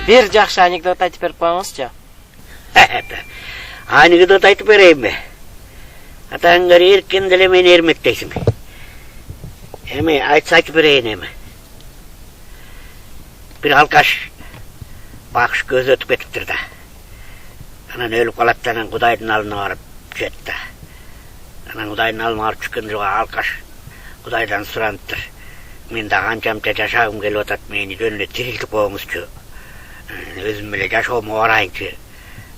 Бир жакшы анекдот айтып берип коюңузчу. Анекдот айтып берейинби? Атаңдар эркен деле мени эрмектейсиң. Эми айтып берейин эми. Бир алкаш бакыш көз өтүп кетиптир да. Анан өлүп калат да, анан Кудайдын алдына барып түшөт да. Анан Кудайдын алдына барып түшкөн жылга алкаш Кудайдан сураныптыр. Мен да канчамча жашагым келип атат, мени жөн эле тирилтип коюңузчу. Өзүм эле жашоому барайынчы.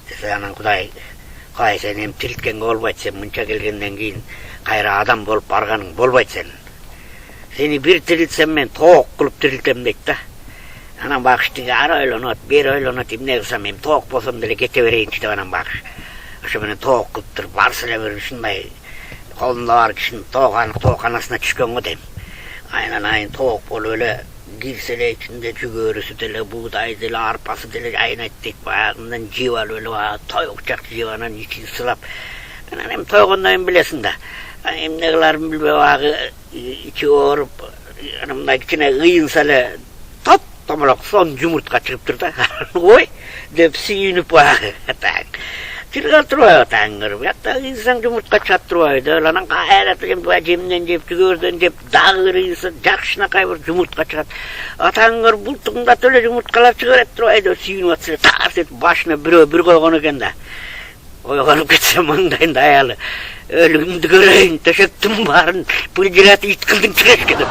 Десе анан Кудай, кай сен эми тирилткенге болбойт, сен мынча келгенден кийин кайра адам болуп барганың болбойт сен. Сени бир тирилтсем мен тоок кылып тирилтем дейт да. Анан бакыш тиги ары ойлонот, бери ойлонот, эмне кылсам эми тоок болсом деле кете берейинчи деп анан бакыш. Ошо менен тоок кылыптыр, барса эле бир ушундай колунда бар кишинин тооканасына түшкөн го дейм. Айнан тоок болуп эле кирсе эле ичинде жүгөрүсү деле, буудай деле, арпасы деле айнайт дейт, баягындан жеп алып эле тоюкчак жеп анан ичин сылап. Анан эми тойгондон кийин билесиң да, эмне кыларын билбей баягы ичи ооруп, анан мындай кичине ыйынса эле томолок сон жумуртка чыгыптыр да. Ой деп сүйүнүп баягы. Чыргал турбайбы таңыр, бuyakta ыйынсаң жумуртка чыгат турбайбы. Анан кайра жемден жеп, жүгөрдөн жеп, дагы ыйынса жакшынакай бир жумуртка чыгат. Атаңыр бултуңдат эле жумурткалар чыга берет турбайбы деп сүйүнүп атса, тарс этип башына бирөө бир койгон экен да. Ойгонуп кетсе маңдайында аялы, өлүмдү көрөйүн, төшөктүн баарын пылжыратып ит кылдың чыгышкы деп.